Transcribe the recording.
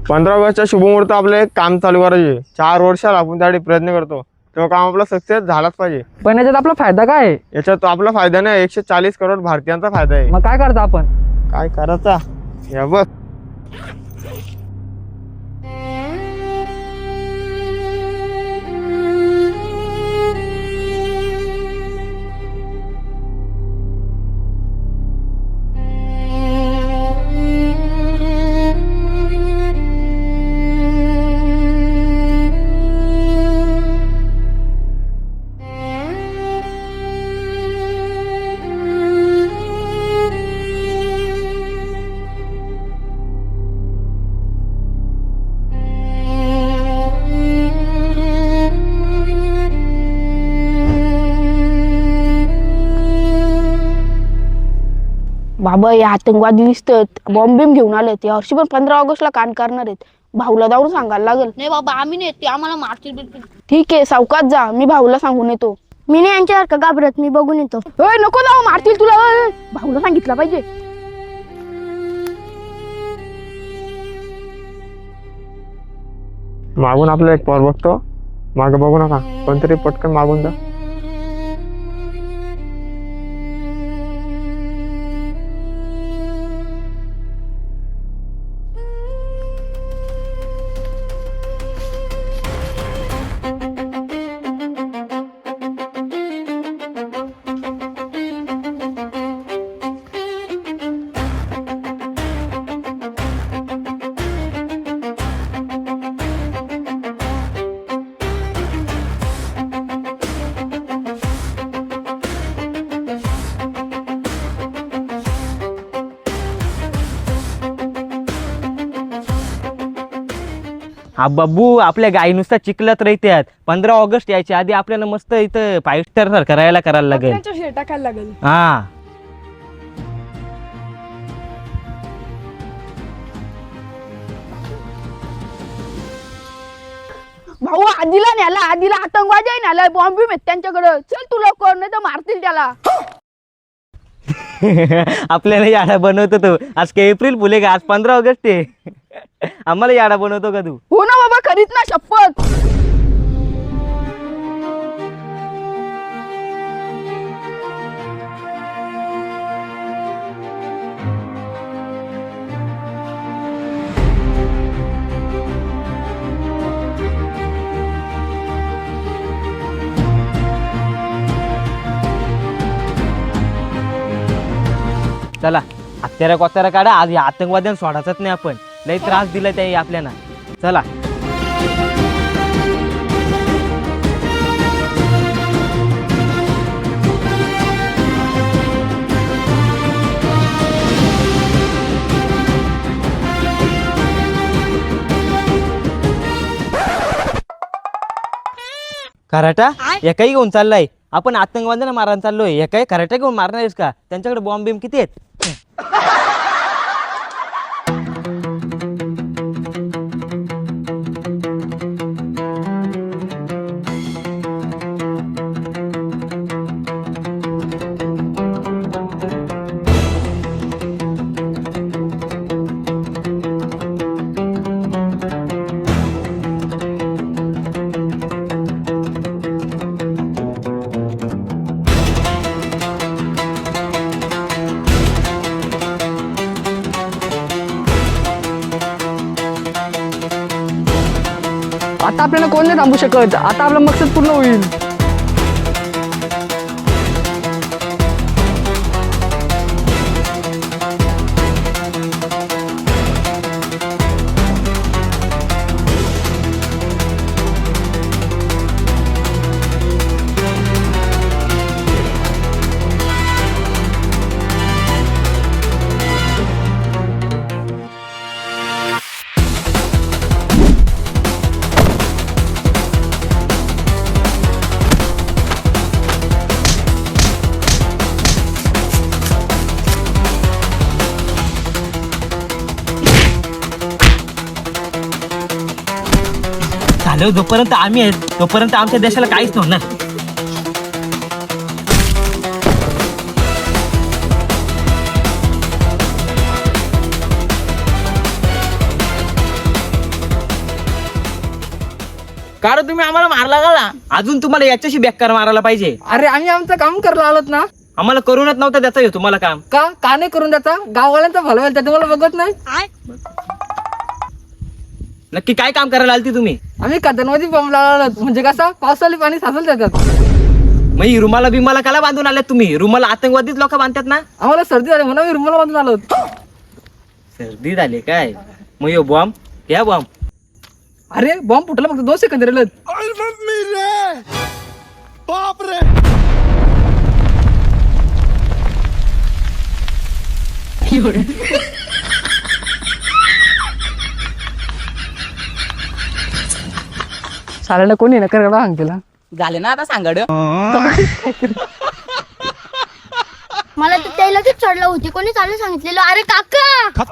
15 ऑगस्टच्या शुभमुहूर्त आपलं एक काम चालू करायचे 4 वर्षाला आपण त्यासाठी प्रयत्न करतो तो काम आपला सक्सेस झालाच पाहिजे। पण याच्यात आपला फायदा काय आहे? याच्यात आपला फायदा नाही 140 करोड भारतीयांचा फायदा आहे। मग काय करता आपण? काय करायचा या बघ। बाबा हे आतंकवादी दिसतात, बॉम्ब बिम घेऊन आले ते हर्षी पण 15 ऑगस्टला कान करणार आहेत। भाऊला जाऊन सांगायला लागेल। नाही बाबा आम्ही नाही, ते आम्हाला मारतील बिलतील। ठीक आहे सावकाश जा, मी भाऊला सांगून येतो। मी नाही यांच्यासारखं घाबरत, मी बघून येतो। ओय नको जाऊ, मारतील तुला। ओय, भाऊला सांगितलं पाहिजे। मागून आपलं एक पोर बघतो, मागे बघू नका, कोणतरी पटकन मागून जा। हा बब्बू, आपल्या गाई नुसता चिखलात राहत्यात। 15 ऑगस्ट यायच्या आधी आपल्याला मस्त इथं 5 स्टार करायला लागेल। टाकायला लागेल। हा भाऊ आधीला न्याला, आधीला आतंकवादी आहे न्याला, बॉम्ब बिम आहेत त्यांच्याकडे। चल तू लवकर, नाही तर मारतील त्याला। आपल्याला याडा बनवतो तो। आज काय एप्रिल फुले का? आज 15 ऑगस्ट आहे। आम्हाला याडा बनवतो का तू? हो ना बाबा, खरीच ना, शपथ। चला हत्यारा कोत्यारा काढा, आज या आतंकवाद्यांना सोडायचंच नाही आपण। लई त्रास दिला त्याही आपल्याला। चला कराटा एकाही घेऊन चाललाय। आपण आतंकवाद्यांना मारायला चाललोय, एकाही कराटा घेऊन मारणार आहेस का? त्यांच्याकडे बॉम्ब बिम किती आहेत? आता आपल्याला कोण नाही थांबू शकत। आता आपला मकसद पूर्ण होईल। झालं, जोपर्यंत आम्ही आहेत तोपर्यंत आमच्या देशाला काहीच नव्हणार। कारण तुम्ही आम्हाला मारला का? अजून तुम्हाला याच्याशी बेकार मारायला पाहिजे. अरे आम्ही आमचं काम करायला आलोत ना. आम्हाला करूनच नव्हतं त्याचं हे तुम्हाला काम. का नाही करून द्याचा? गाववाल्यांचा भलं व्हायला तुम्हाला बघत नाही. नक्की काय काम करायला आलती तुम्ही? आम्ही कदनमध्ये बॉम्ब लावला आलोत. म्हणजे कसा पावसाळी पाणी साचल त्याच्यात. मग ही रुमाला बिमाला काला बांधून आल्यात तुम्ही? रुमाला आतंकवादीच लोक बांधतात ना. आम्हाला सर्दी झाली म्हणून आम्ही रुमाला बांधून आलोत. सर्दी झाली काय? मग यो बॉम्ब या बॉम्ब. अरे बॉम्ब फुटला फक्त 2 सेकंद राहिलेत. साल्याला कोणी नकार एवढा सांग तिला. झाले ना आता सांगड. मला तर त्याला लगेच चढला होती कोणी चालू सांगितलेलं. अरे काका